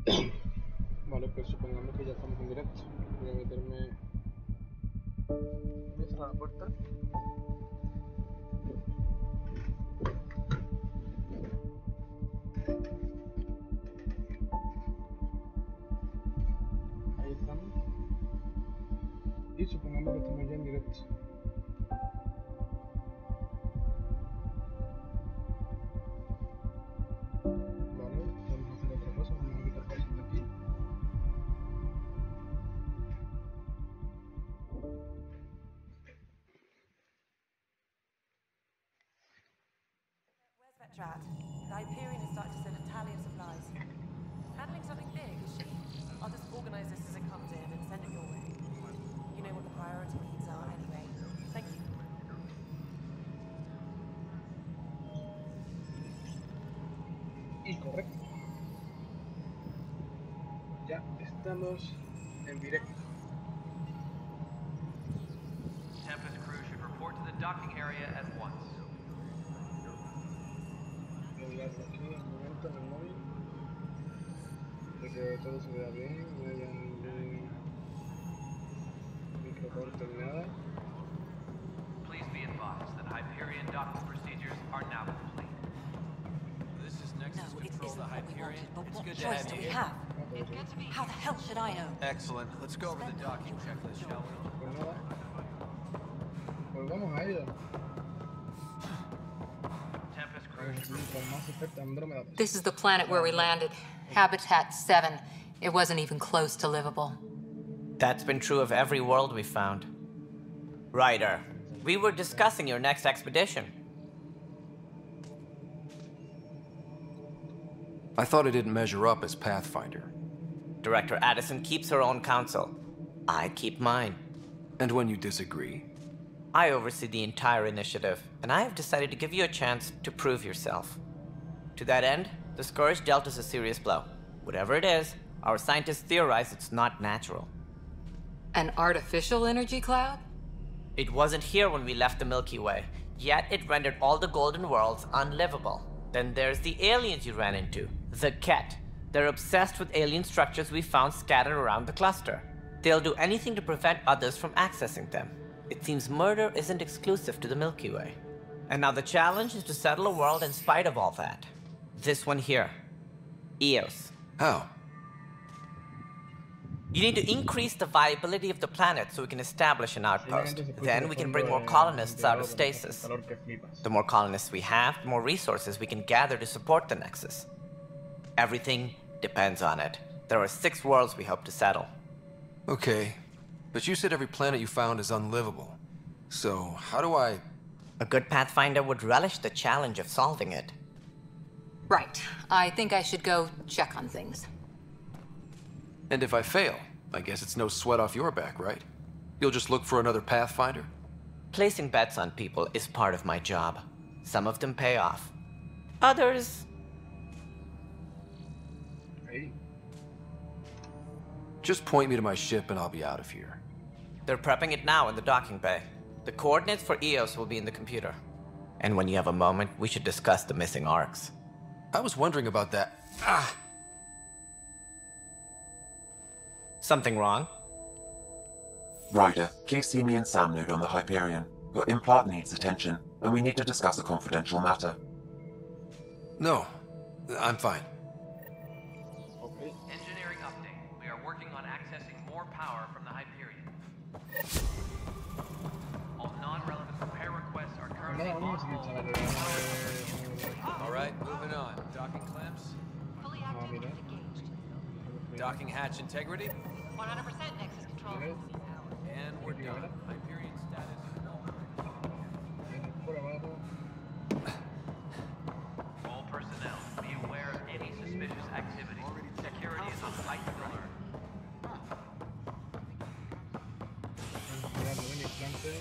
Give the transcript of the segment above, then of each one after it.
Vale, pues supongamos que ya estamos en directo. Voy a meterme... Voy a cerrar la puerta. Ahí estamos. Y supongamos que estamos ya en directo. Vale, vamos a hacer otra cosa. Vamos a quitar cosas de aquí. Drat. The Hyperion is starting to send a tally of supplies. Handling something big, is she? I'll just organize this as it comes in and send it your way. You know what the priority needs are anyway. Thank you. Y correcto. Ya estamos en directo. Tempest crew should report to the docking area at once. Voy a darle aquí un momento en el móvil. De que todo se vea bien, no haya ningún microcorte ni nada. Please be advised that Hyperion docking procedures are now complete. This is Nexus No, it Control, isn't the what we Hyperion. wanted, but It's what good to choice have do you we here. have? How the hell should I know? Excellent. Let's go over the docking checklist, shall we? Pues nada. Pues vamos a ello. Tempest crew Vamos a seguir con más efecto Andromeda. This is the planet where we landed. Habitat 7. It wasn't even close to livable. That's been true of every world we found. Ryder, we were discussing your next expedition. I thought it didn't measure up as Pathfinder. Director Addison keeps her own counsel. I keep mine. And when you disagree? I oversee the entire initiative, and I have decided to give you a chance to prove yourself. To that end, the Scourge dealt us a serious blow. Whatever it is, our scientists theorize it's not natural. An artificial energy cloud? It wasn't here when we left the Milky Way, yet it rendered all the golden worlds unlivable. Then there's the aliens you ran into, the Ket. They're obsessed with alien structures we found scattered around the cluster. They'll do anything to prevent others from accessing them. It seems murder isn't exclusive to the Milky Way. And now the challenge is to settle a world in spite of all that. This one here. Eos. How? You need to increase the viability of the planet so we can establish an outpost. Then we can bring more colonists out of stasis. The more colonists we have, the more resources we can gather to support the Nexus. Everything depends on it. There are 6 worlds we hope to settle. Okay, but you said every planet you found is unlivable. So, how do I... A good Pathfinder would relish the challenge of solving it. Right. I think I should go check on things. And if I fail, I guess it's no sweat off your back, right? You'll just look for another Pathfinder? Placing bets on people is part of my job. Some of them pay off. Others... Hey. Just point me to my ship and I'll be out of here. They're prepping it now in the docking bay. The coordinates for Eos will be in the computer. And when you have a moment, we should discuss the missing arcs. I was wondering about that. Ah! Something wrong? Ryder, please see me and Sam Node on the Hyperion. Your implant needs attention, and we need to discuss a confidential matter. No, I'm fine. Okay. engineering update. We are working on accessing more power from the Hyperion. All non-relevant repair requests are currently Nada, on vamos a seguir, hold. chavales. All right, moving on. Docking clamps. Fully Ah, active mira. and engaged. Docking hatch integrity. 100% Nexus control. Okay. And we're done. Hyperion status. Por abajo. All personnel, be aware of any suspicious activity. Security is on heightened alert. Vamos a tirarlo del implante.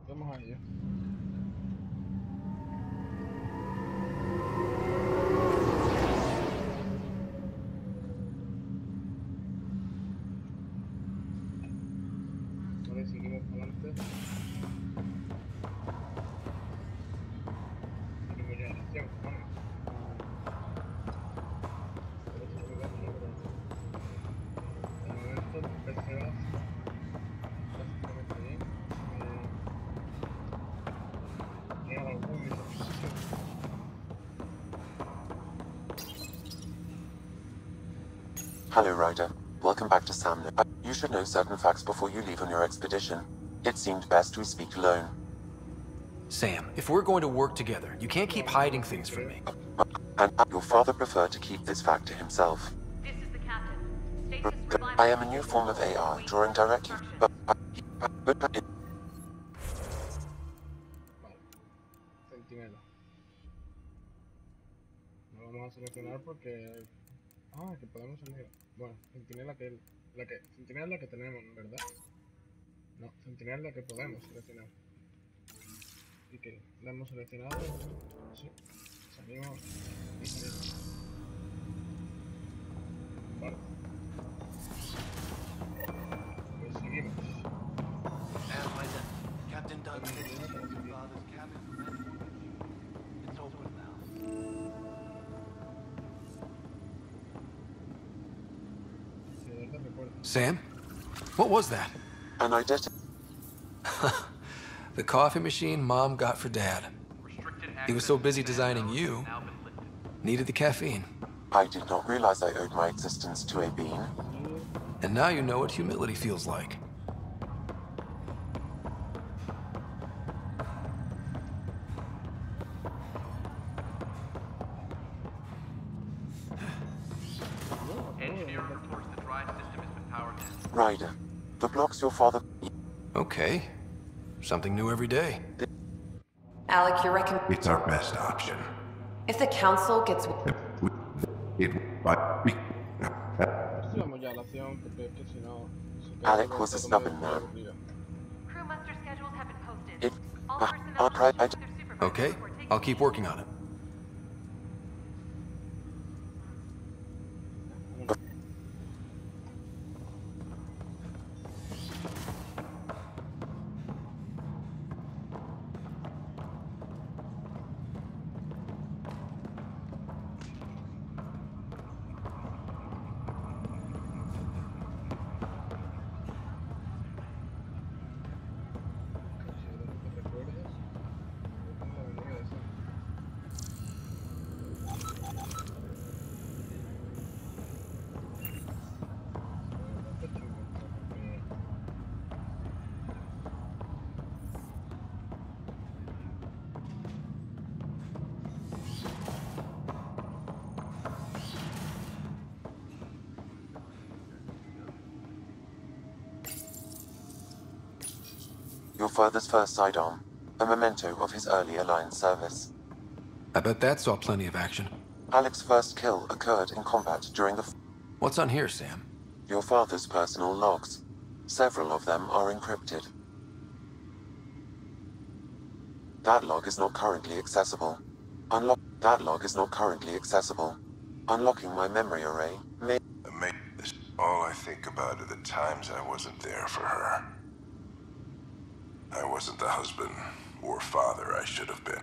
Vamos a ello. Hello, Ryder. Welcome back to Samno. You should know certain facts before you leave on your expedition. It seemed best we speak alone. Sam, if we're going to work together, you can't keep hiding things from me. And your father preferred to keep this fact to himself. This is the captain. Stasis reliable. I am a new form of AI, drawing directly. Centinela. No vamos a seleccionar porque... Ah, que podemos salir. Bueno, Centinela Centinela es la que tenemos, ¿verdad? No, Centinela es la que podemos seleccionar. Y que la hemos seleccionado. Sí. Salimos y salimos. Vale. Pues seguimos. Captain Doug said to use your father's cabin for medical. It's open now. Sam? What was that? An identity. The coffee machine Mom got for Dad. He was so busy designing you, needed the caffeine. I did not realize I owed my existence to a being. And now you know what humility feels like. Engineer reports the drive system has been powered down. Ryder, the blocks your father... Okay. Something new every day. Alec, you reckon It's our best option. if the council gets... Sigamos ya la acción porque es que si no... Alec was a stubborn man. Crew muster schedules have been posted. It... All I'll personnel try... should choose their supervisor Okay, before taking I'll keep working on it. Your father's first sidearm, a memento of his early Alliance service. I bet that saw plenty of action. Alec's first kill occurred in combat during the... What's on here, Sam? Your father's personal logs. Several of them are encrypted. That log is not currently accessible. That log is not currently accessible. Unlocking my memory array may... All I think about are the times I wasn't there for her. I wasn't the husband or father I should have been.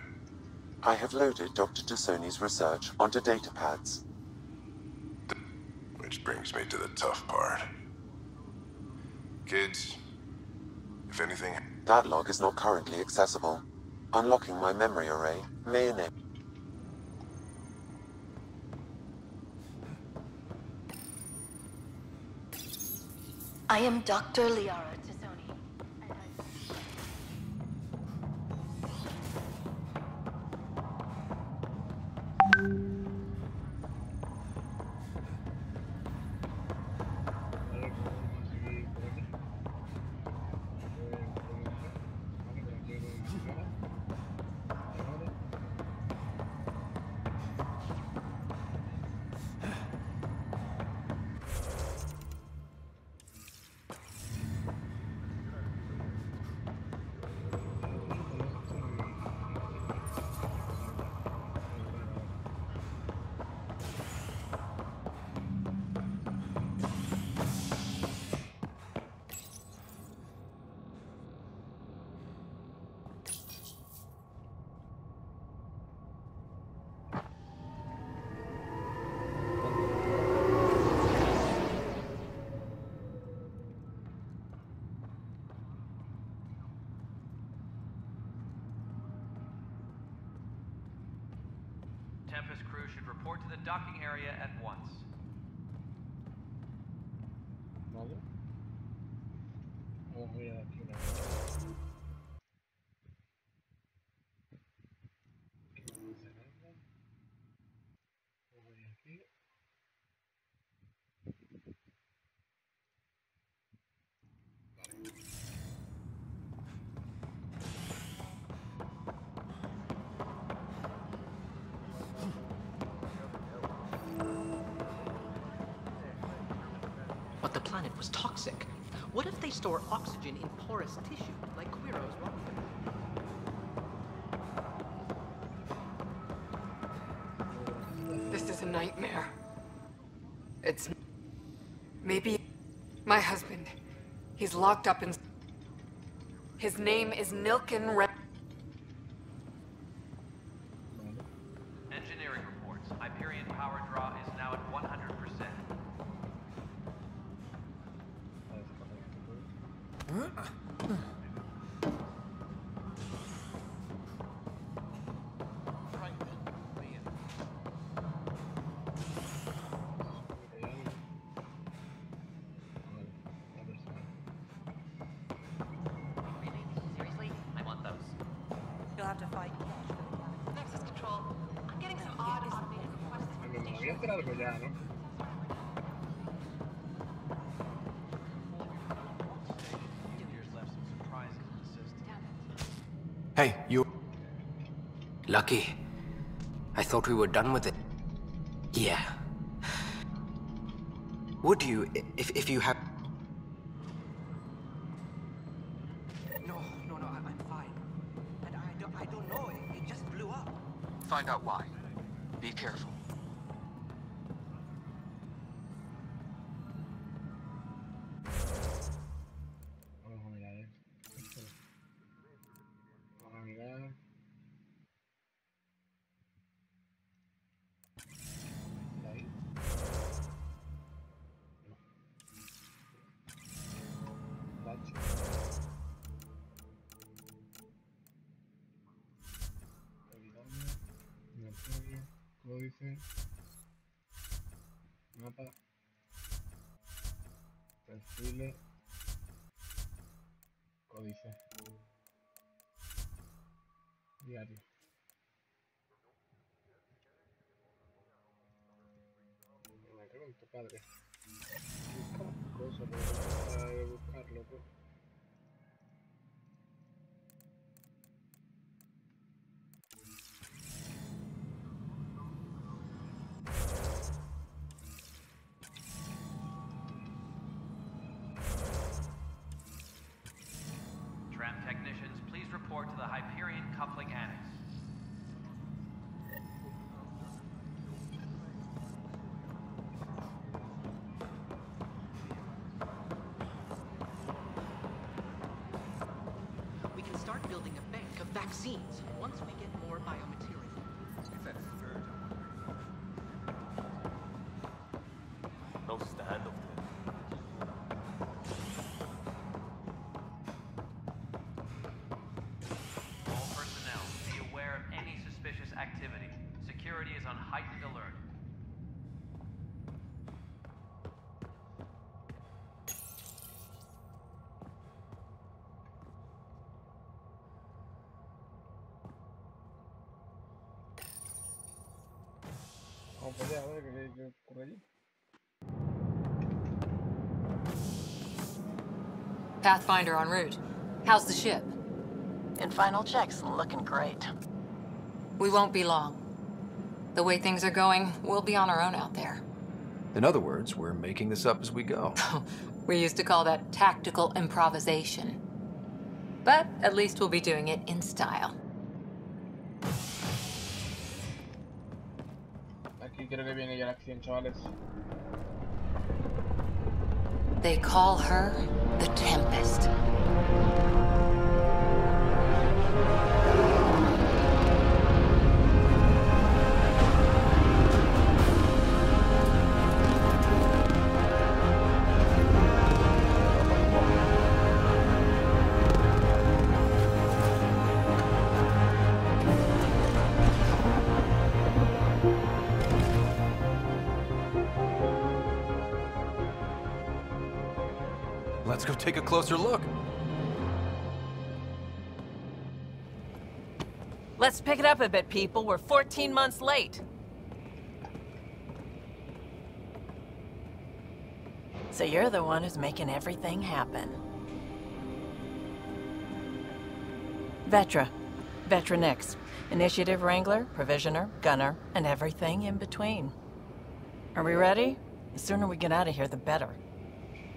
I have loaded Dr. Tassoni's research onto datapads. Which brings me to the tough part. Kids, if anything... That log is not currently accessible. Unlocking my memory array may enable... I am Dr. Liara Tassoni. Tempest crew should report to the docking area at once. Vale. Vamos a ir aquí una vamos a ir aquí. But the planet was toxic. What if they store oxygen in porous tissue, like Quiro's rock? This is a nightmare. It's... maybe... my husband. He's locked up in... His name is Nilken Red. Engineering reports. Hyperion power draw is now at 100%. Seriously? I want those. You'll have to fight. Nexus Control. I'm getting some odd automated requests from the Me voy a station. hacer algo ya, ¿no? Engineers left some surprises in the system. Hey, you... Lucky. I thought we were done with it. Yeah. Would you, if you have... No, I'm fine. And I don't know, it just blew up. Find out why. Be careful. Vamos a mirar esto. Vamos a mirar. Ahí. No. Bache. Inventario, códice, mapa, perfiles, códice, diario. Me cago en tu padre. Busca cosas para buscarlo, pues. Tram technicians, please report to the Hyperion coupling annex. We can start building a bank of vaccines once we get more biomaterial. No standoff there. All personnel, be aware of any suspicious activity. Security is on heightened alert. Vamos para allá, a ver qué ocurre allí. Pathfinder en route. How's the ship? In final checks, looking great. We won't be long. The way things are going, we'll be on our own out there. In other words, we're making this up as we go. We used to call that tactical improvisation. But at least we'll be doing it in style. Aquí creo que viene ya la acción, chavales. They call her the Tempest. Let's go take a closer look. Let's pick it up a bit, people. We're 14 months late. So you're the one who's making everything happen. Vetra. Vetronix. Initiative Wrangler, Provisioner, Gunner, and everything in between. Are we ready? The sooner we get out of here, the better.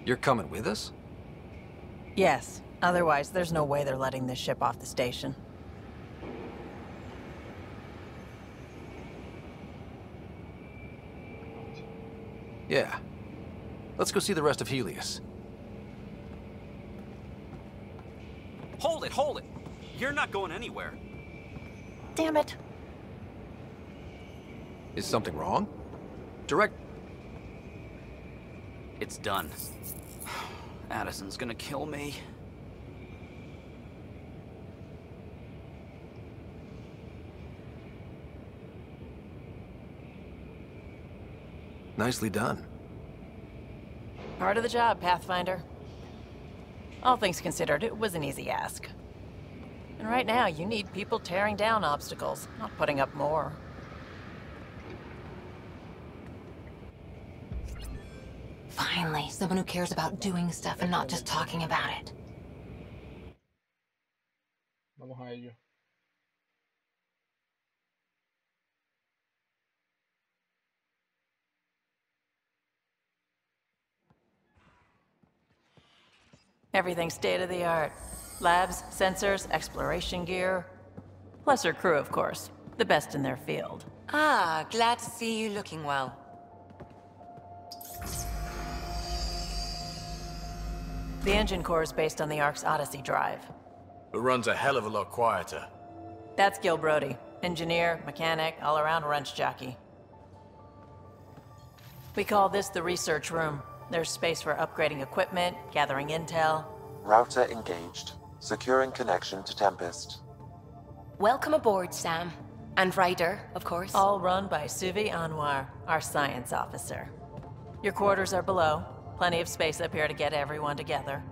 You're coming with us? Yes. Otherwise, there's no way they're letting this ship off the station. Yeah. Let's go see the rest of Helios. Hold it, hold it! You're not going anywhere. Damn it. Is something wrong? Direct... It's done. Addison's gonna kill me. Nicely done. Part of the job, Pathfinder. All things considered, it was an easy ask. And right now, you need people tearing down obstacles, not putting up more. Finally, someone who cares about doing stuff and not just talking about it. Vamos a ello. Everything's state-of-the-art. Labs, sensors, exploration gear. Plus her crew, of course. The best in their field. Ah, glad to see you looking well. The engine core is based on the Ark's Odyssey drive. It runs a hell of a lot quieter. That's Gil Brody. Engineer, mechanic, all-around wrench jockey. We call this the research room. There's space for upgrading equipment, gathering intel. Router engaged. Securing connection to Tempest. Welcome aboard, Sam. And Ryder, of course. All run by Suvi Anwar, our science officer. Your quarters are below. Plenty of space up here to get everyone together.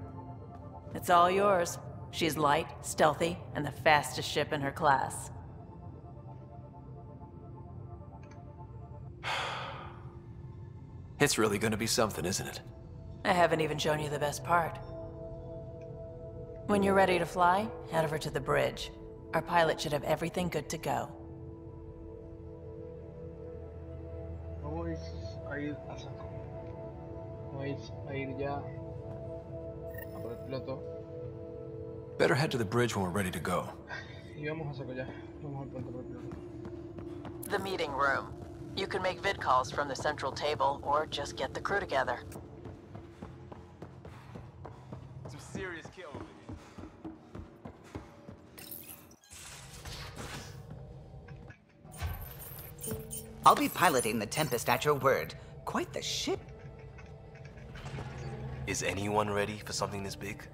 It's all yours. She's light, stealthy, and the fastest ship in her class. It's really gonna be something, isn't it? I haven't even shown you the best part. When you're ready to fly, head over to the bridge. Our pilot should have everything good to go. Vamos a ir a saco. Vamos a ir ya a por el piloto. Better head to the bridge when we're ready to go. Y vamos a saco ya. Vamos al puente por el piloto. The meeting room. You can make vid calls from the central table, or just get the crew together. Some serious kill. I'll be piloting the Tempest at your word. Quite the ship. Is anyone ready for something this big?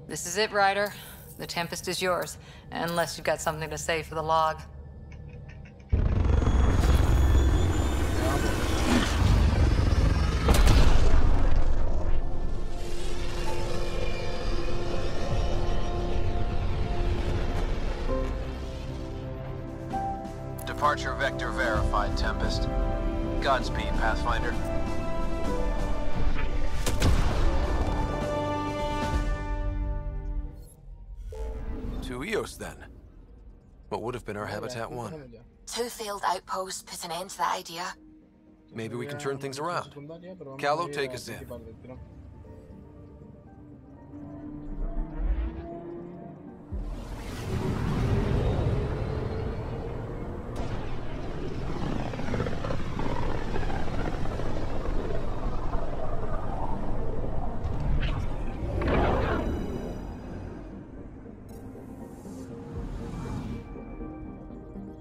This is it, Ryder. The Tempest is yours, unless you've got something to say for the log. Departure vector verified, Tempest. Godspeed, Pathfinder. To Eos, then. What would have been our Habitat 1? 2 failed outposts put an end to that idea. Maybe we can turn things around. Callow, take us in.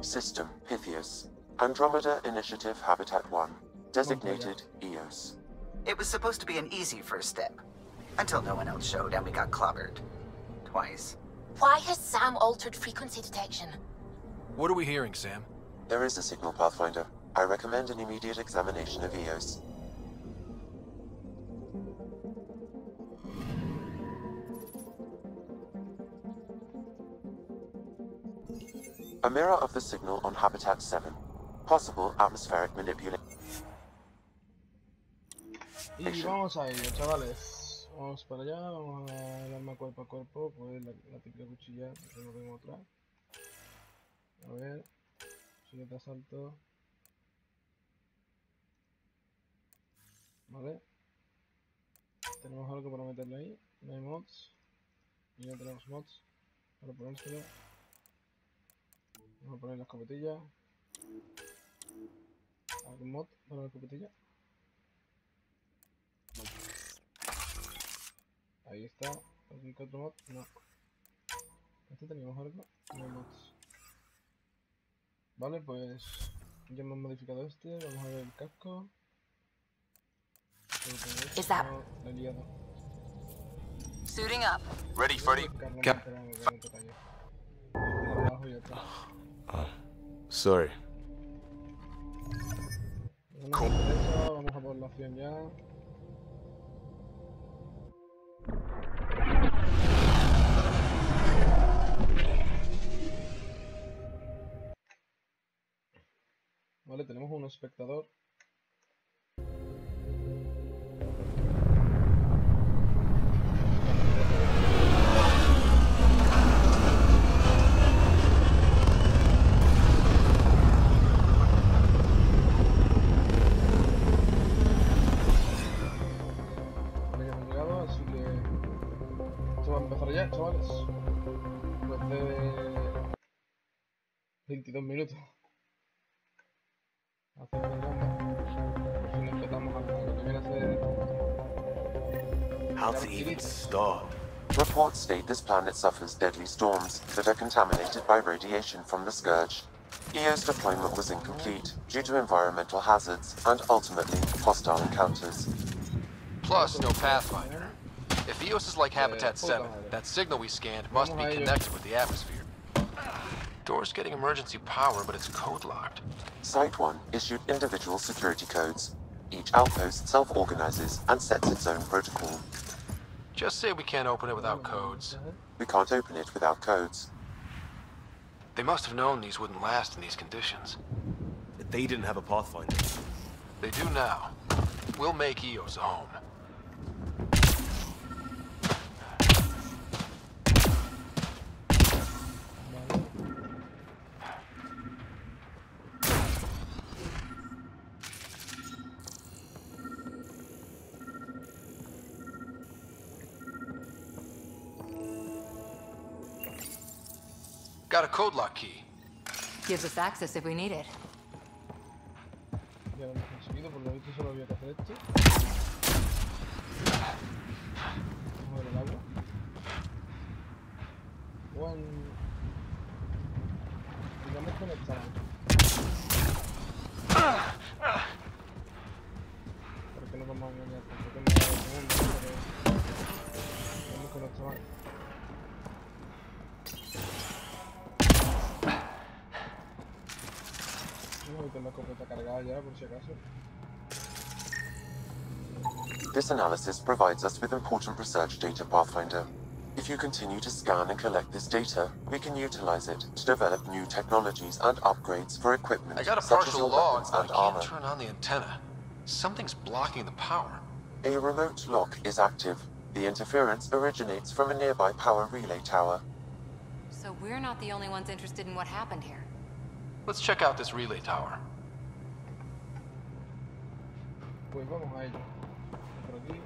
System, Pythias. Andromeda Initiative Habitat 1. Designated Eos. It was supposed to be an easy first step. Until no one else showed and we got clobbered. Twice. Why has Sam altered frequency detection? What are we hearing, Sam? There is a signal, Pathfinder. I recommend an immediate examination of Eos. A mirror of the signal on Habitat 7. Possible atmospheric manipulation. Y vamos a ello, chavales. Vamos para allá, vamos a darme cuerpo a cuerpo, pues la típica cuchilla que no tengo otra. A ver, si te asalto. Vale. Tenemos algo para meterle ahí. No hay mods. Y no tenemos mods para ponérselo. Vamos a poner la escopetilla. ¿Algún mod para la escopetilla? Ahí está. ¿Algún otro mod? No. ¿Este teníamos algo? No hay mods. Vale, pues ya hemos modificado este. Vamos a ver el casco. Is that la he liado. suiting up? Ready, Freddy? Sorry. Vamos a por la opción ya. Vale, tenemos un espectador. Ya, chavales, después de 22 minutos haciendo el ronda, por fin empezamos a lo que viene a ser. How to even start? Reports state this planet suffers deadly storms that are contaminated by radiation from the scourge. EO's deployment was incomplete due to environmental hazards and ultimately hostile encounters. Plus, no Pathfinder. If EOS is like Habitat 7, that signal we scanned must be connected with the atmosphere. Door's getting emergency power, but it's code-locked. Site 1 issued individual security codes. Each outpost self-organizes and sets its own protocol. Just say we can't open it without codes. We can't open it without codes. They must have known these wouldn't last in these conditions. They didn't have a Pathfinder. They do now. We'll make EOS a home. Got a code lock key. Gives us access if we need it. Ya lo hemos conseguido, por lo visto solo había que hacer esto. Vamos a ver el agua. Digamos conectado. ¿Por qué no vamos a engañar? ¿Por qué no vamos a conectar? This analysis provides us with important research data, Pathfinder. If you continue to scan and collect this data, we can utilize it to develop new technologies and upgrades for equipment I got a such as partial your log, weapons but and I can't armor. turn on the antenna. Something's blocking the power. A remote lock is active. The interference originates from a nearby power relay tower. So we're not the only ones interested in what happened here. Let's check out this relay tower. Pues vamos a ello. Por aquí.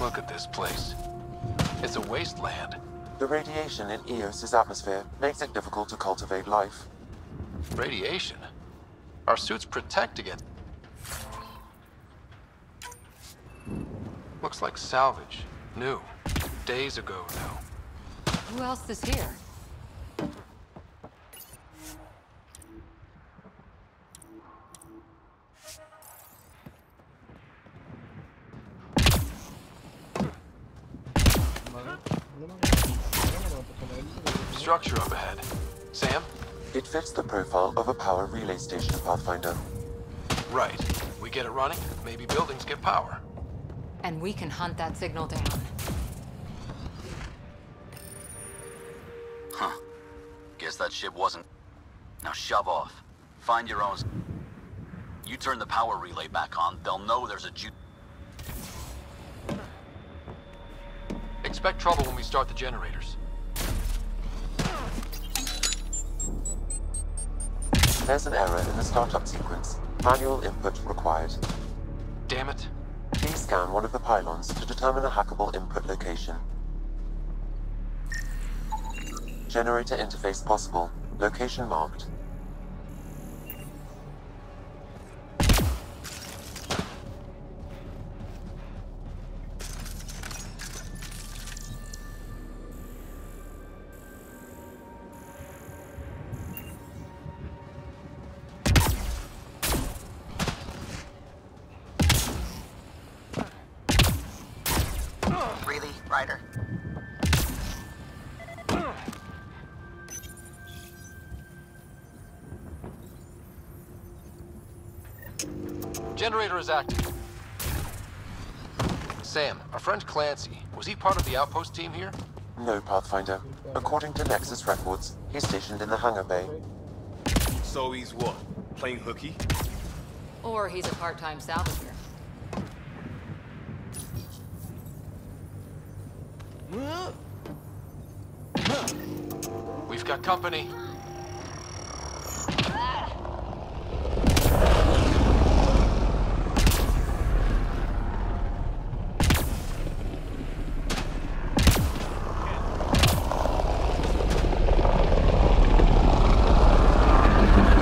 Look at this place. It's a wasteland. The radiation in Eos's atmosphere makes it difficult to cultivate life. Radiation? Our suits protect against... Looks like salvage. New. Days ago, though. Who else is here? Structure up ahead. Sam? It fits the profile of a power relay station, Pathfinder. Right. We get it running, maybe buildings get power. And we can hunt that signal down. Huh. Guess that ship wasn't. Now shove off. Find your own. You turn the power relay back on, they'll know there's a Expect trouble when we start the generators. There's an error in the startup sequence. Manual input required. Damn it. Please scan one of the pylons to determine a hackable input location. Generator interface possible. Location marked. Really, Ryder? Generator is active. Sam, our friend Clancy, was he part of the outpost team here? No, Pathfinder. According to Nexus records, he's stationed in the hangar bay. So he's what? Playing hooky? Or he's a part-time salvager. We've got company.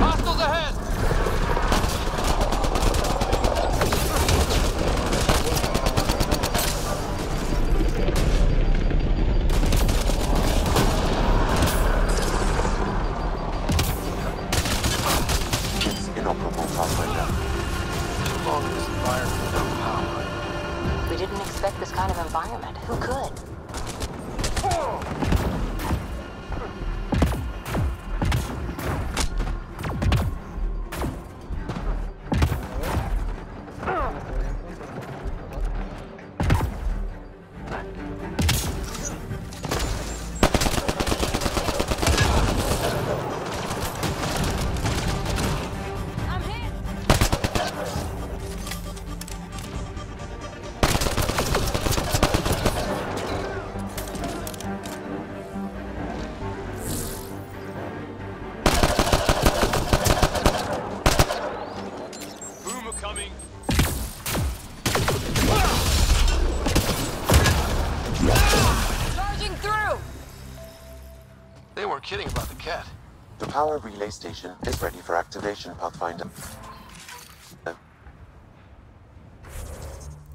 Hostiles ahead! It's inoperable, Pathfinder. Too long in this environment without power. We didn't expect this kind of environment. Who could? Boomer coming. Charging through! They weren't kidding about the cat. The power relay station is ready for activation, Pathfinder.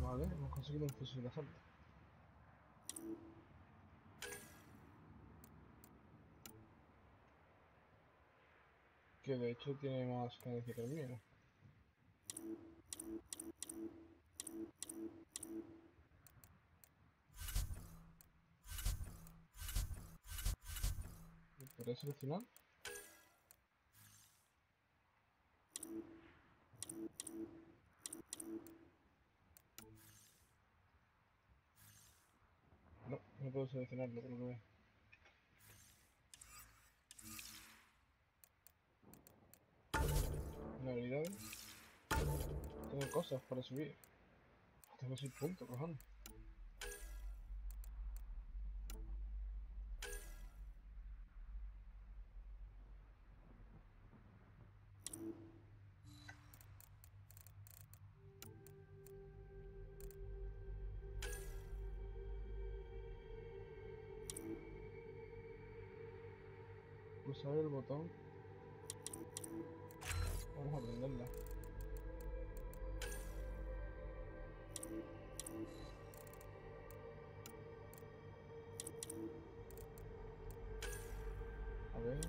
Vale, hemos conseguido un fusil de asalto. Que de hecho tiene más cadencia que el mío. ¿Podría seleccionar? No, no puedo seleccionarlo, por lo que veo. En habilidades. Tengo cosas para subir. Tengo 6 puntos, cojones. Pulsar el botón. Vamos a prenderla. A ver.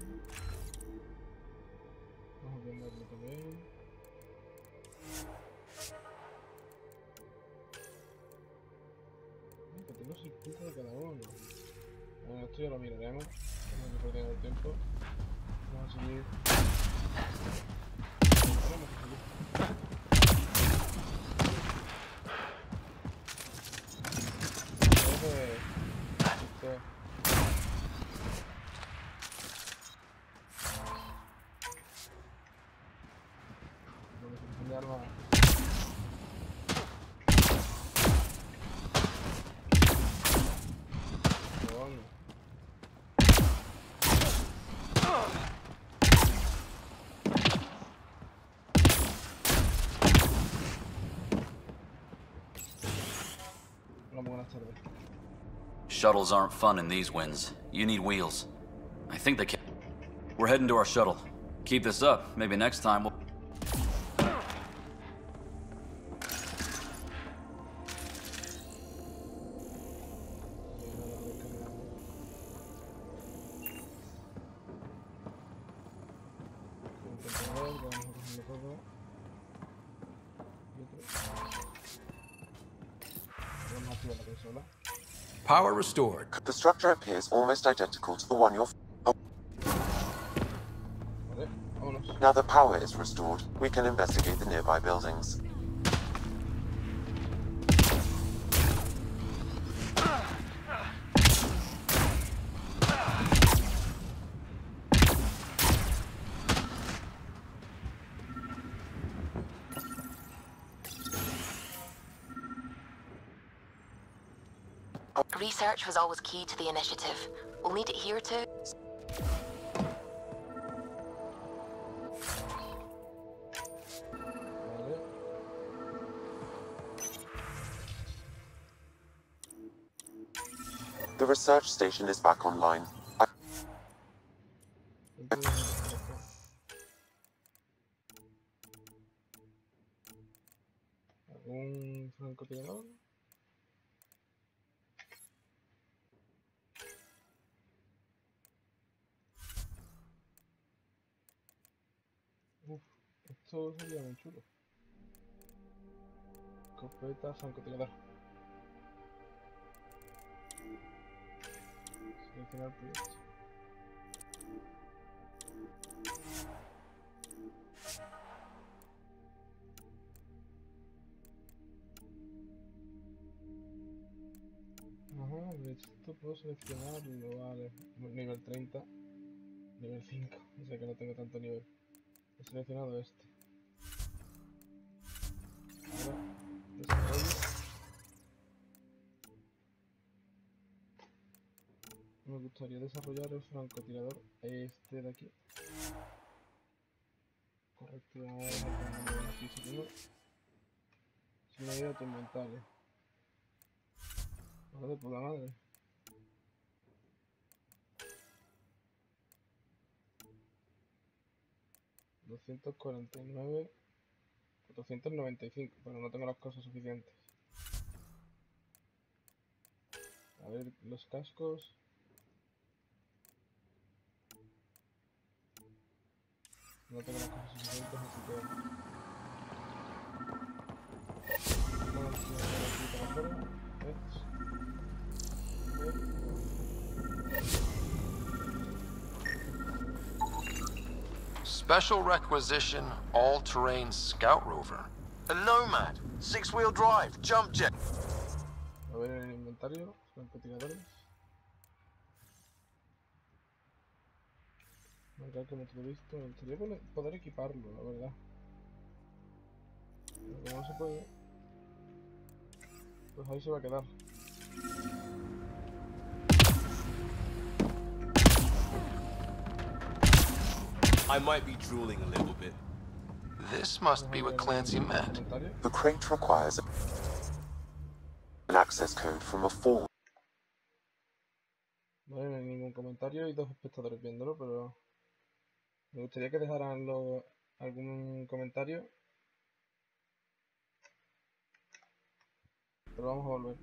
Vamos a prenderla también. Que tengo 6 puntos de cada uno. Bueno, esto ya lo miraremos. No me perdiendo el tiempo. Vamos a seguir. Vamos a seguir. más tarde. Shuttles aren't fun in these winds. You need wheels. I think they can. We're heading to our shuttle. Keep this up. Maybe next time we'll... Power restored. The structure appears almost identical to the one you're... Now that power is restored, we can investigate the nearby buildings. Research was always key to the initiative. We'll need it here too. The research station is back online. ¿Algún francotirador? Uf, esto sería muy chulo. Escopeta, francotirador. Seleccionar proyecto. Ajá, de esto puedo seleccionarlo, vale. Nivel 30. Nivel 5. No sé que no tengo tanto nivel. He seleccionado este. Ahora, desarrollo. Me gustaría desarrollar el francotirador este de aquí. Correcto, vamos a poner aquí segundo. Sin medida de inventario. Ahora de puta madre. $249, 495, pero no tengo las cosas suficientes. A ver, los cascos. No tengo las cosas suficientes, así que... Vamos a tirar aquí para afuera. Special requisition, all-terrain scout rover. A Nomad, 6-wheel drive, jump jet. A ver el inventario, francotiradores. Acá como te lo he visto, me gustaría poder equiparlo, la verdad. Pero como no se puede, pues ahí se va a quedar. I might be drooling a little bit. This must be what Clancy meant. The crate requires an access code from a form. Vale, no hay ningún comentario y 2 espectadores viéndolo, pero me gustaría que dejaran algún comentario. Pero vamos a volver.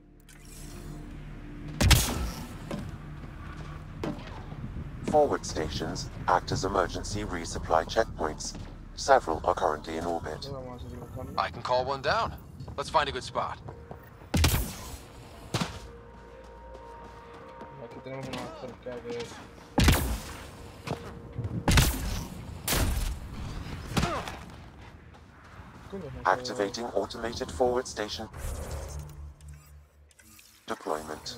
Forward stations act as emergency resupply checkpoints. Several are currently in orbit. I can call one down. Let's find a good spot. Aquí tenemos una cerca que... Activating automated forward station deployment.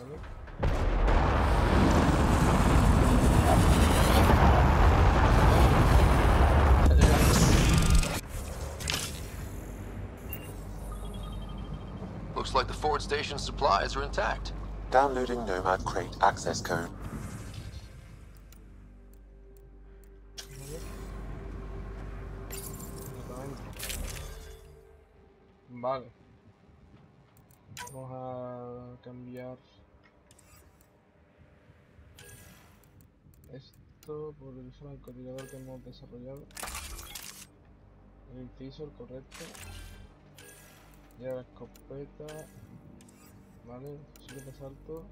Looks like the forward station supplies are intact. Downloading Nomad crate access code. Vale. Vamos a cambiar esto por el francotirador que hemos desarrollado. El inciso, el correcto. Y ahora la escopeta. Vale, fusil de asalto.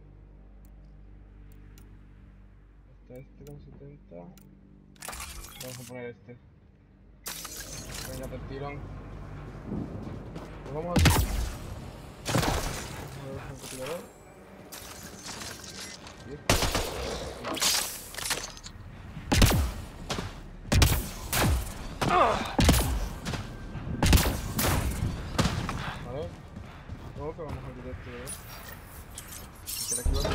Está este con 70. Vamos a poner este. Venga, del tirón. Pues vamos a ver el francotirador. Y este. Vale. Luego que vamos a directo, que la equivoco.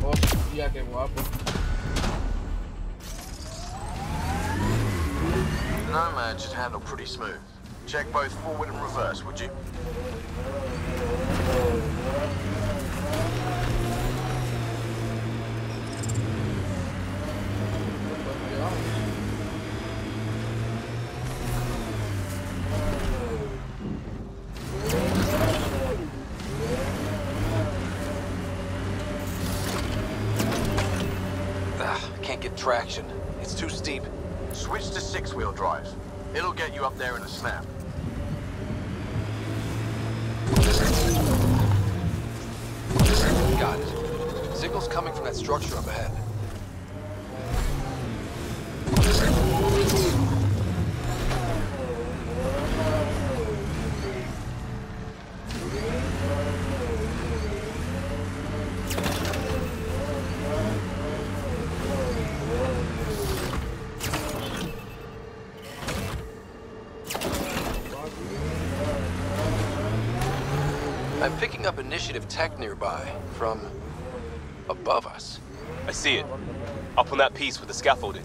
Hostia, qué guapo. Nomad should handle pretty smooth. Check both forward and reverse, would you? Can't get traction. It's too steep. Switch to 6-wheel drive. It'll get you up there in a snap. Got it. Signal's coming from that structure up ahead. I'm picking up initiative tech nearby, from above us. I see it. Up on that piece with the scaffolding.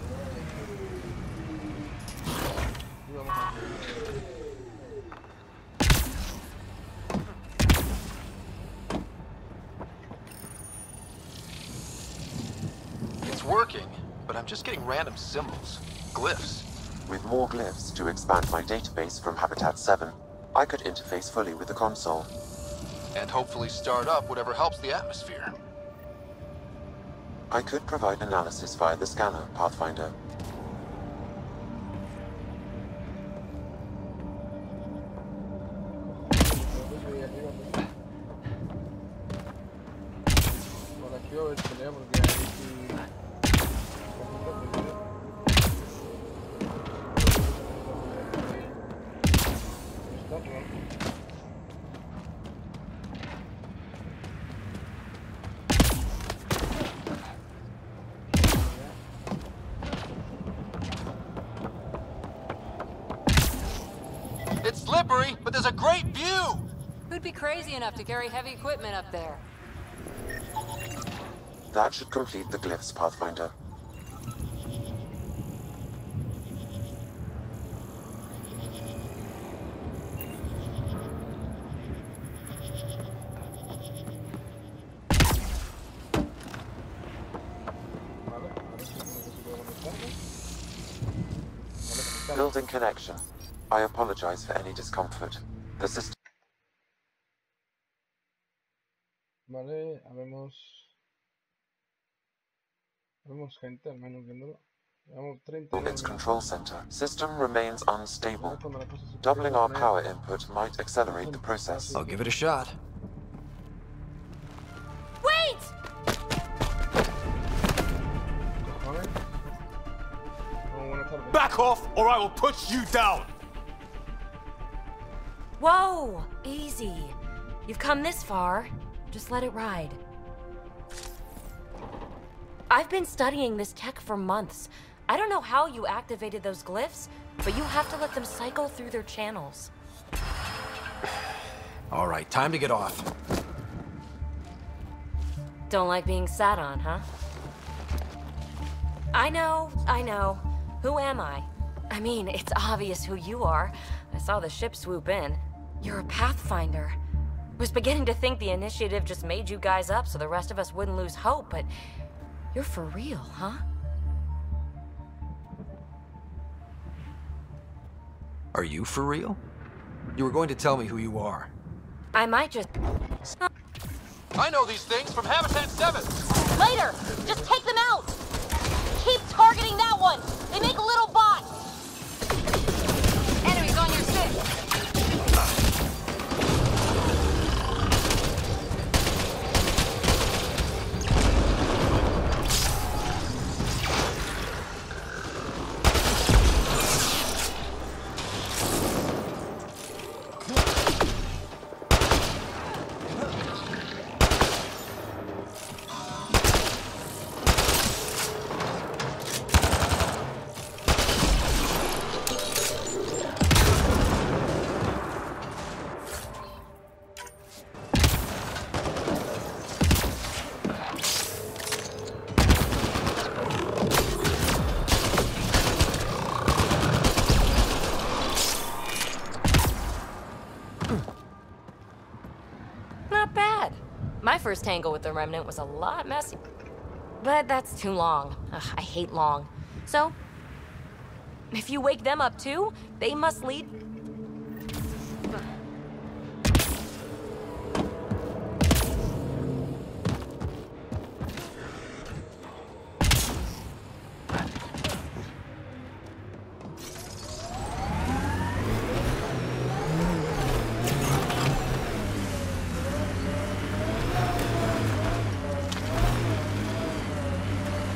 It's working, but I'm just getting random symbols, glyphs. With more glyphs to expand my database from Habitat 7, I could interface fully with the console. And hopefully start up whatever helps the atmosphere. I could provide analysis via the scanner, Pathfinder. It's slippery, but there's a great view! Who'd be crazy enough to carry heavy equipment up there? That should complete the glyphs, Pathfinder. Building connection. I apologize for any discomfort. The system... Vale, habemos gente, al menos viéndolo. Llevamos 30. Its control center. System remains unstable. Doubling our power input might accelerate the process. I'll give it a shot. Wait! Back off, or I will put you down! Whoa! Easy. You've come this far. Just let it ride. I've been studying this tech for months. I don't know how you activated those glyphs, but you have to let them cycle through their channels. All right, time to get off. Don't like being sat on, huh? I know. Who am I? I mean, it's obvious who you are. I saw the ship swoop in. You're a Pathfinder. Was beginning to think the initiative just made you guys up so the rest of us wouldn't lose hope, but you're for real, huh? Are you for real? You were going to tell me who you are. I might just... I know these things from Habitat 7! Later! Just take them out! Keep targeting that one! They make little bots! Enemies on your 6! My first tangle with the Remnant was a lot messy. But that's too long. Ugh, I hate long. So, if you wake them up too, they must lead...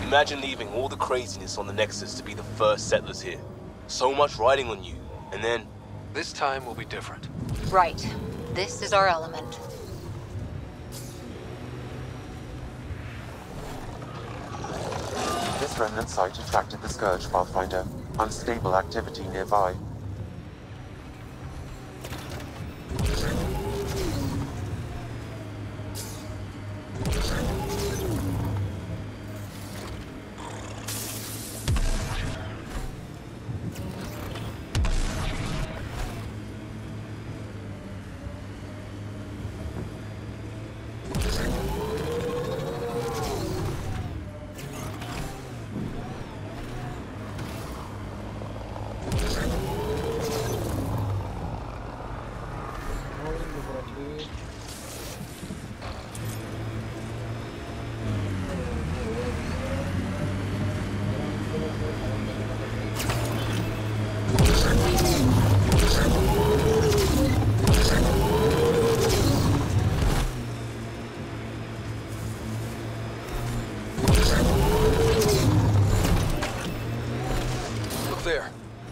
Imagine leaving all the craziness on the Nexus to be the first settlers here. So much riding on you, and then... This time will be different. Right. This is our element. This remnant site attracted the Scourge Pathfinder. Unstable activity nearby.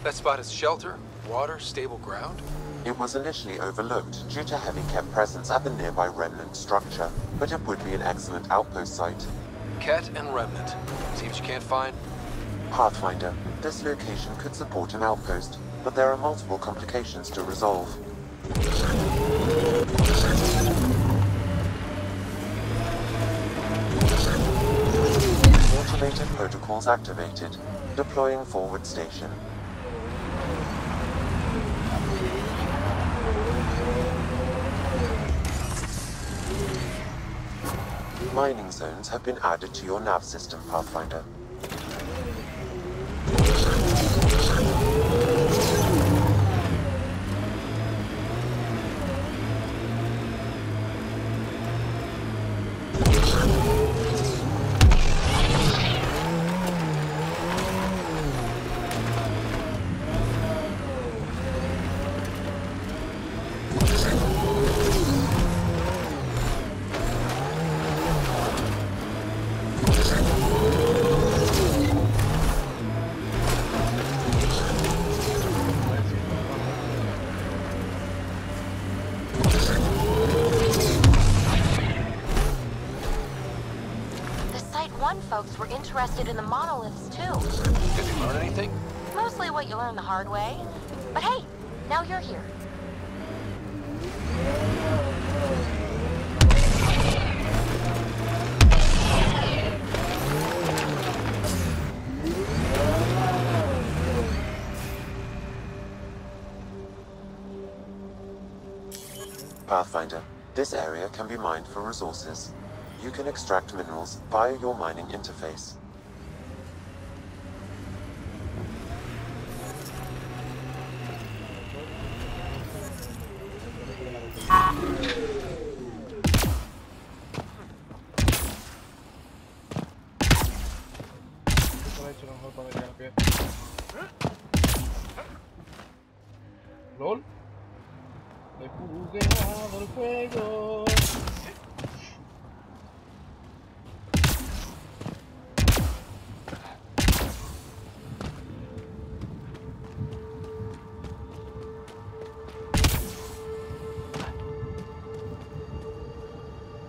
That spot is shelter, water, stable ground? It was initially overlooked due to heavy kept presence at the nearby remnant structure, but it would be an excellent outpost site. Ket and remnant. See what you can't find? Pathfinder, this location could support an outpost, but there are multiple complications to resolve. Automated protocols activated. Deploying forward station. Mining zones have been added to your nav system, Pathfinder. Folks were interested in the monoliths, too. Did you learn anything? Mostly what you learn the hard way. But hey, now you're here. Pathfinder, this area can be mined for resources. You can extract minerals via your mining interface. LOL. He jugado el juego.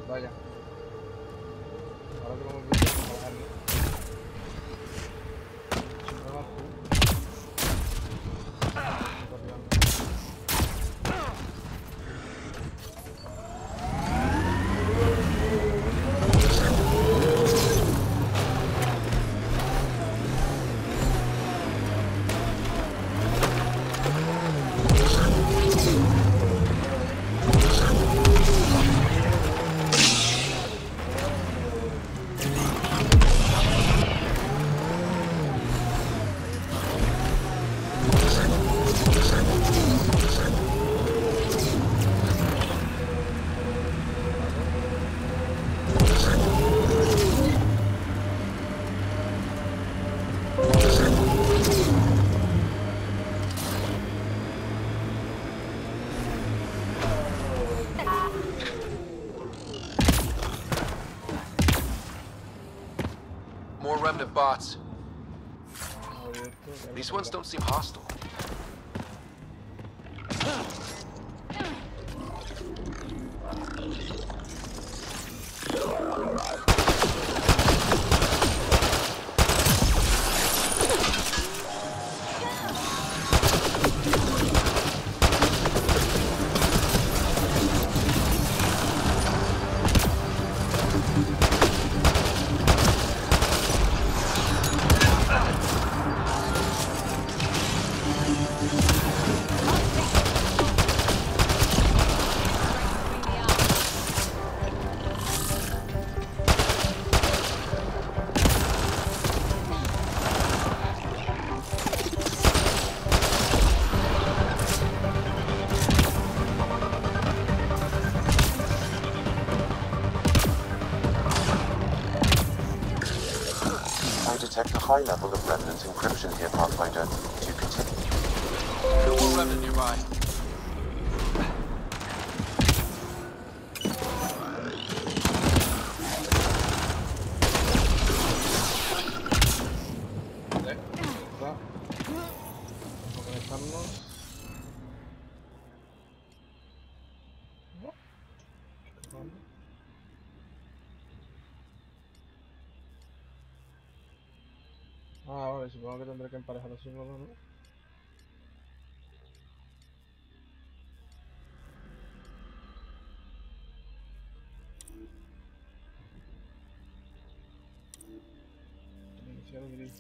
Vaya. Ahora que vamos a ver cómo bajarle. No vas tú. More remnant bots. These ones don't seem hostile. Detect a high level of remnant encryption here, Pathfinder. Do continue? No more remnant nearby. Ah, vale, supongo que tendré que emparejar los símbolos, ¿no? Iniciar el grid.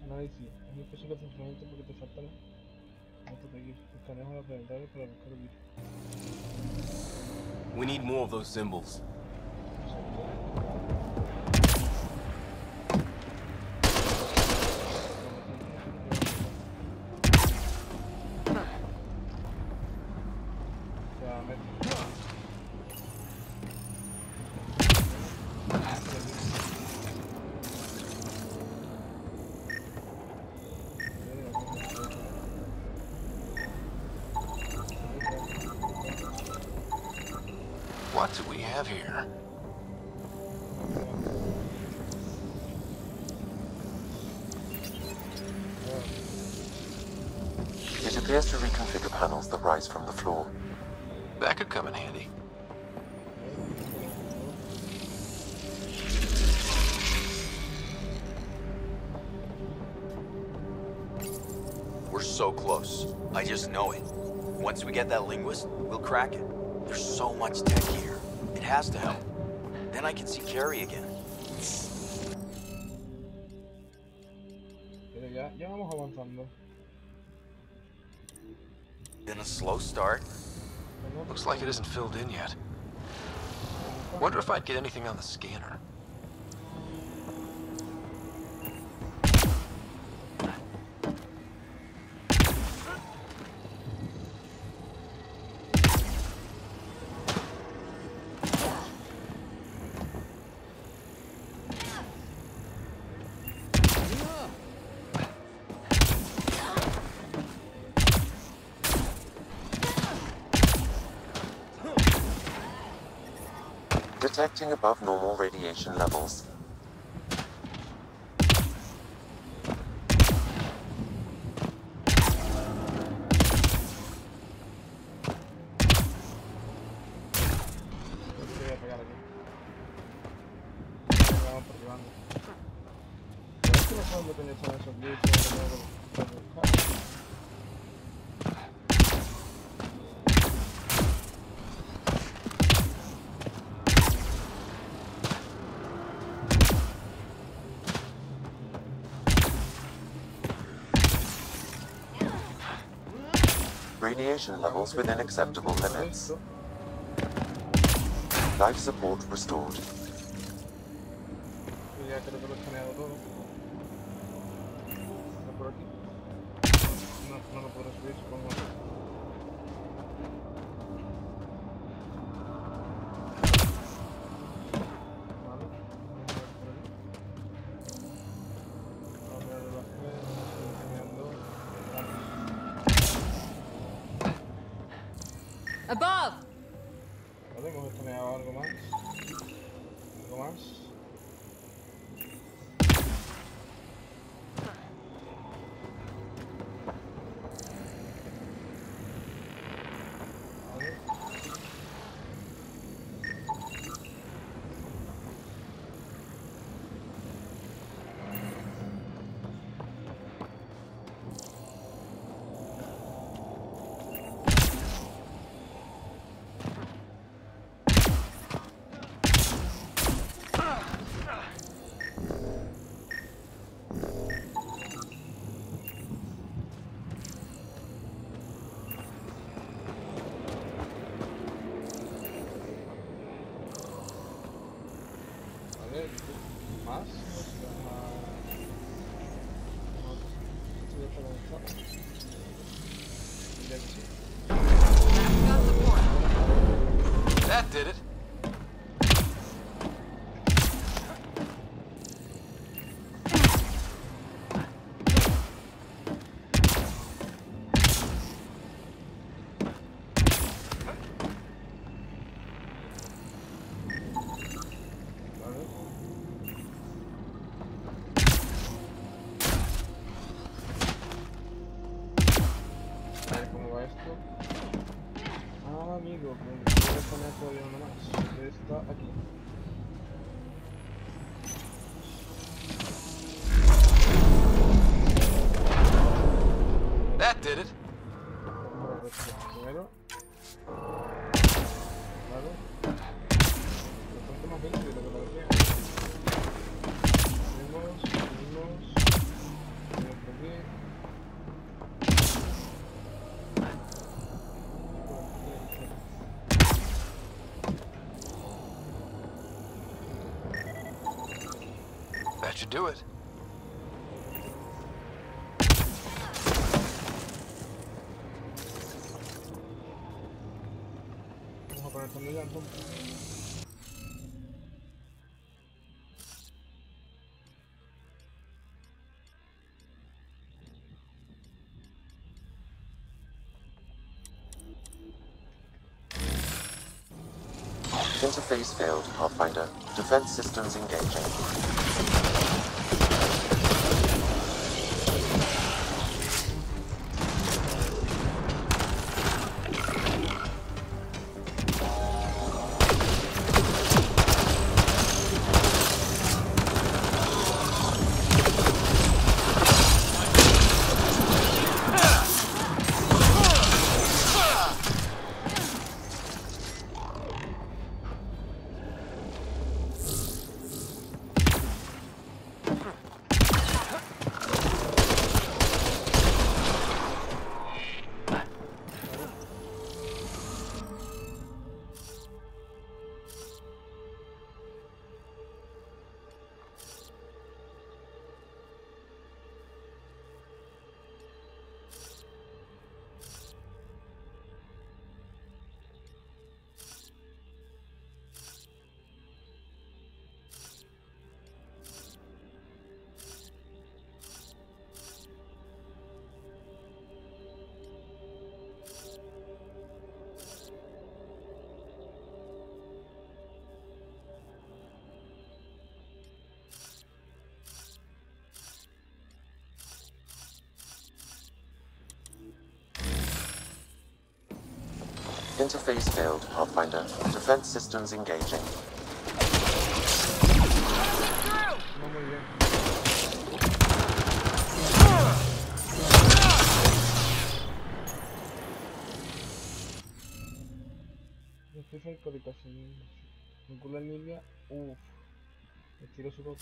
Análisis. Es muy posible funcionamiento porque te faltan datos de GIF. Escaneas a los planetarios para buscar el GIF. We need more of those symbols. What do we have here? It appears to reconfigure panels that rise from the floor. That could come in handy. We're so close. I just know it. Once we get that linguist, we'll crack it. There's so much tech here. It has to help. Then I can see Carrie again. Pero ya vamos avanzando. Then a slow start. Looks like it isn't filled in yet. Wonder if I'd get anything on the scanner. Detecting above normal radiation levels. Radiation levels within acceptable limits. Life support restored. Ya creo que lo he escaneado todo. ¿No por aquí? No lo podré subir, supongo. Vale, vamos a ver por aquí. Above! Vale, hemos escaneado algo más. Algo más. Más. That did it. Amigo, me voy a poner todavía uno más. Está aquí. That did it. Primero. Vale. Bastante más difícil de lo que parecía. Subimos. Por aquí. That should do it. Vamos a poner también entonces. Interface failed, Pathfinder. Defense systems engaging. Interface failed, Pathfinder. Defense systems engaging. No, muy bien. Después hay codificación. Vincula en línea. Uff. Me tiro su boca.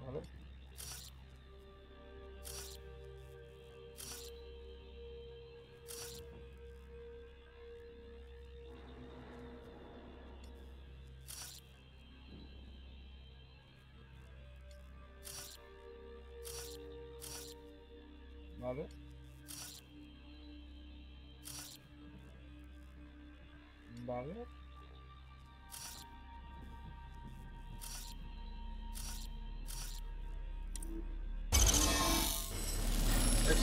Vale. Vale. Vale.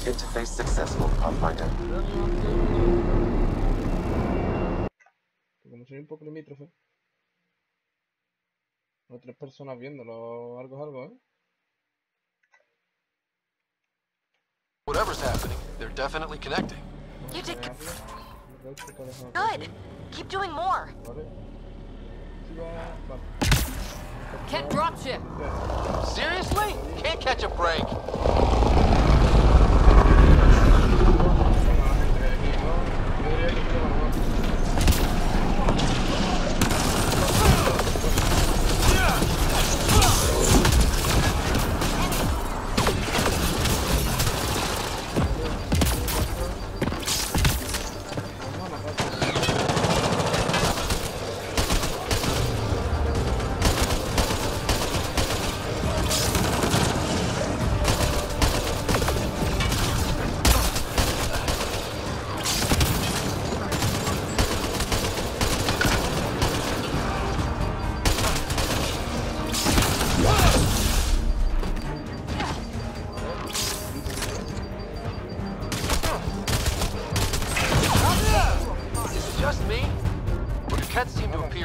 Interface successful, Pathfinder. Como soy un poco limítrofe. O 3 personas viéndolo, algo es algo, ¿eh? Whatever's happening, they're definitely connecting. You did good. Keep doing more. Can't drop ship. Seriously? Can't catch a break.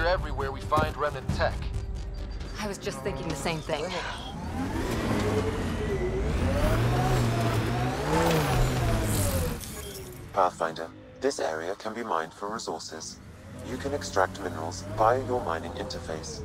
Everywhere we find remnant tech. I was just thinking the same thing. Pathfinder, this area can be mined for resources. You can extract minerals via your mining interface.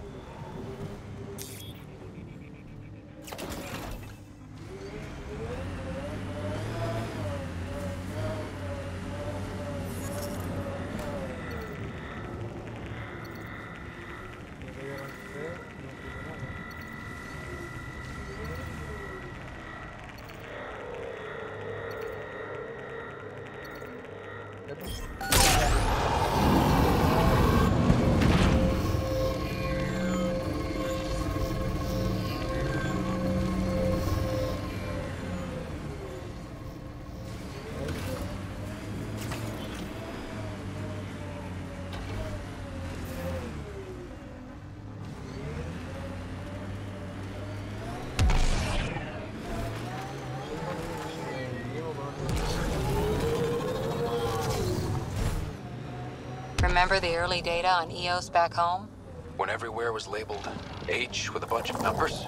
Remember the early data on EOS back home? When everywhere was labeled H with a bunch of numbers?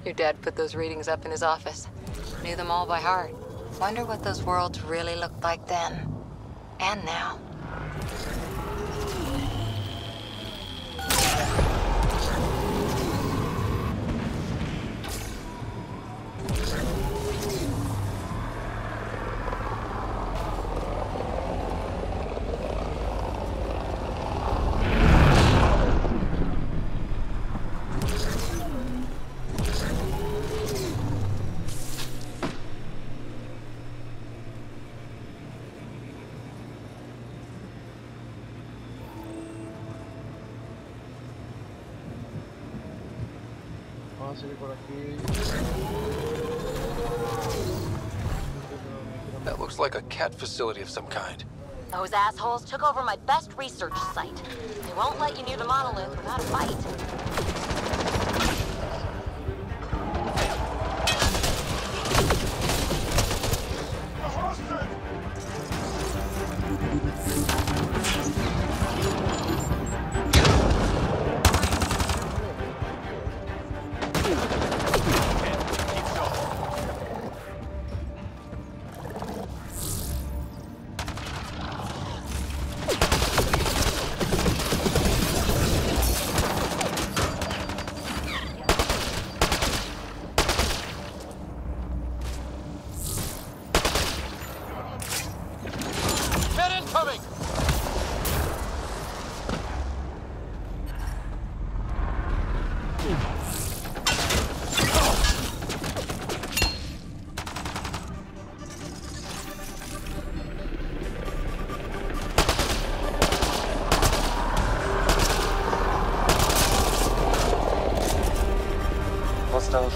Your dad put those readings up in his office. Knew them all by heart. Wonder what those worlds really looked like then. And now. That looks like a cat facility of some kind. Those assholes took over my best research site. They won't let you near the monolith without a fight.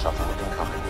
shuttle incoming.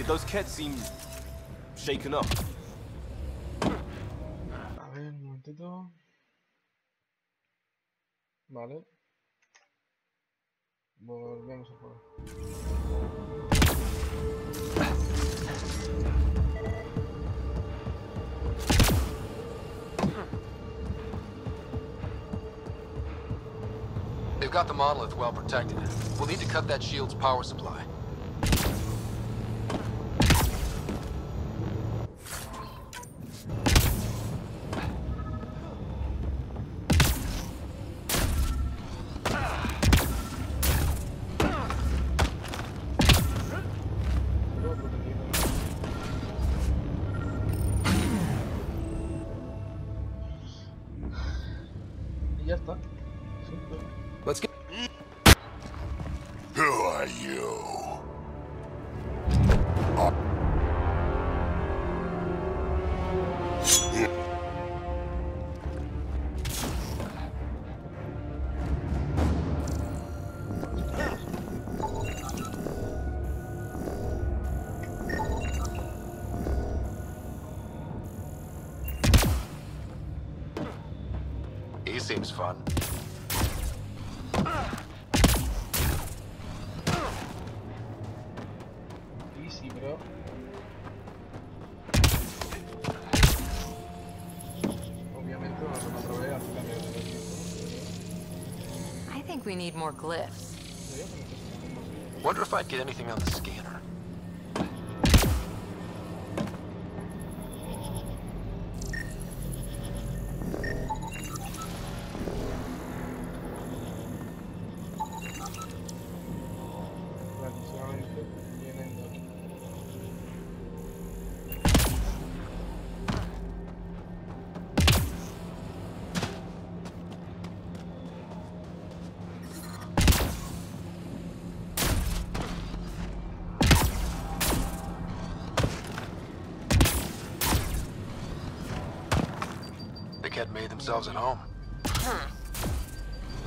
Those kids seem shaken up. A ver, un momentito. Vale. Volvemos a jugar. They've got the monolith well protected. We'll need to cut that shield's power supply. Y ya está. Let's get. Who are you? He seems fun. Easy, bro. Obviamente no se me atreve a hacer I think we need more glyphs. Wonder if I'd get anything on the scanner. Had made themselves at home.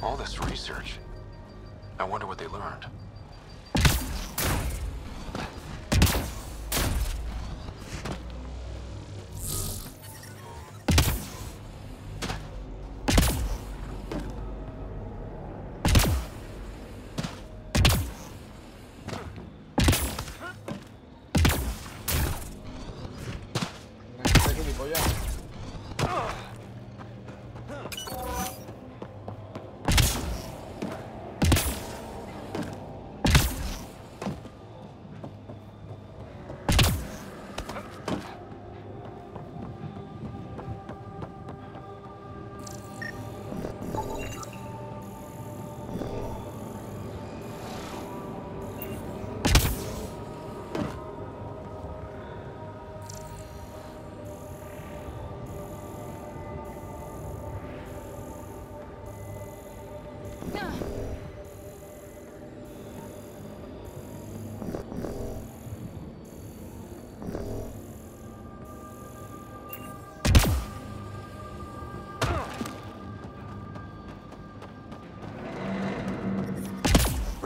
All this research. I wonder what they learned.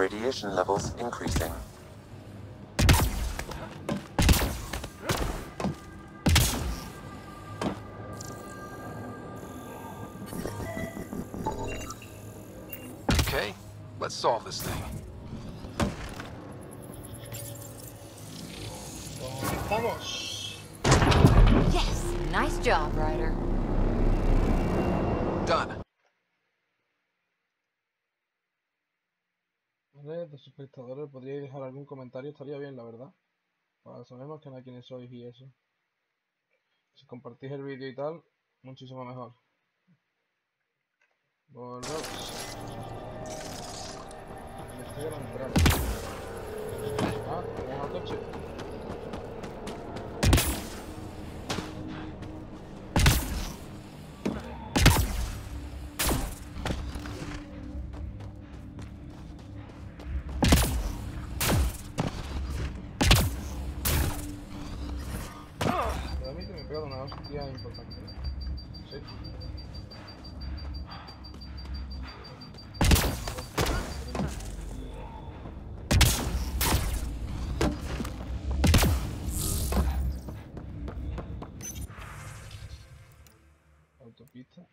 Radiation levels increasing. Okay, let's solve this thing. Vamos. Yes! Nice job, Ryder. Done. Vale, los espectadores, podríais dejar algún comentario, estaría bien, la verdad. Para saber más que nada quiénes sois y eso. Si compartís el vídeo y tal, muchísimo mejor. Volvemos. Me estoy adelantando. Ah, vamos al coche. Para mí que me he pegado una hostia importante. Sí. Autopista.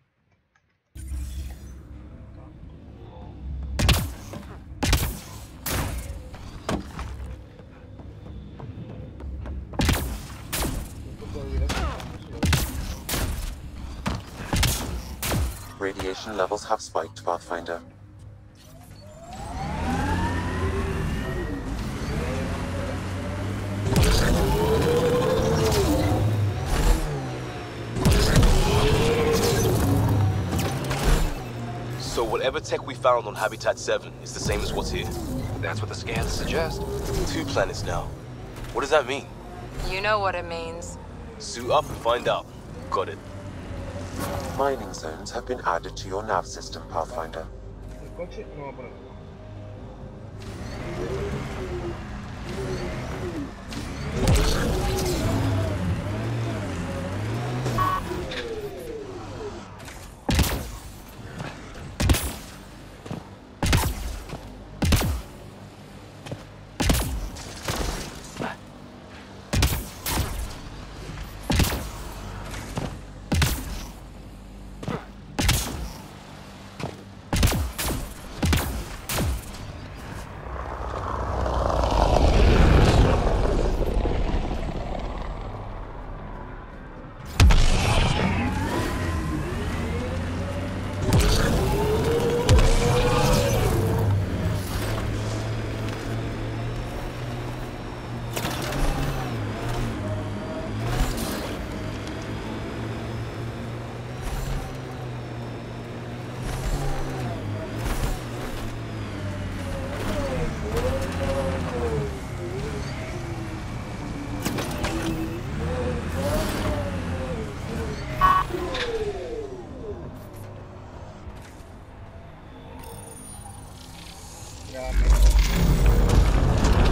Radiation levels have spiked, Pathfinder. So whatever tech we found on Habitat 7 is the same as what's here. That's what the scans suggest. 2 planets now. What does that mean? You know what it means. Suit up and find out. Got it. Mining zones have been added to your nav system, Pathfinder. El coche no va a poner.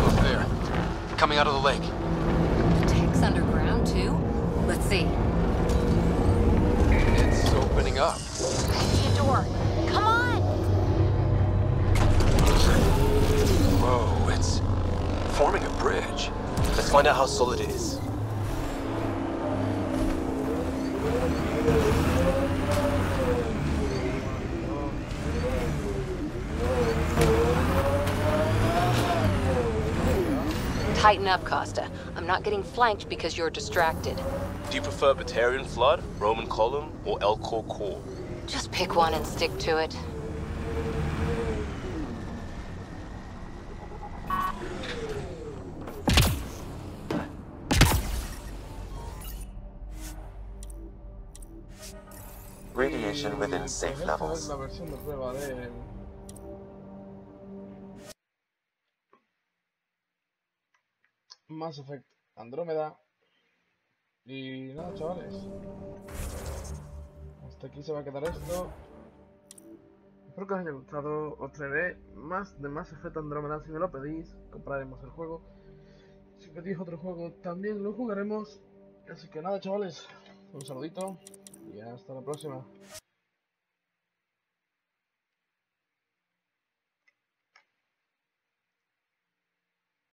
Look there. Coming out of the lake. The tech's underground, too? Let's see. It's opening up. I see a door. Come on! Whoa, it's forming a bridge. Let's find out how solid it is. Tighten up, Costa. I'm not getting flanked because you're distracted. Do you prefer Batarian Flood, Roman Column, or Elcor Core? Just pick one and stick to it. Radiation within safe levels. Esta es la versión de prueba de Mass Effect Andromeda. Y nada, chavales, hasta aquí se va a quedar esto. Espero que os haya gustado. Os traeré más de Mass Effect Andromeda si me lo pedís. Compraremos el juego. Si pedís otro juego también lo jugaremos. Así que nada, chavales, un saludito y hasta la próxima.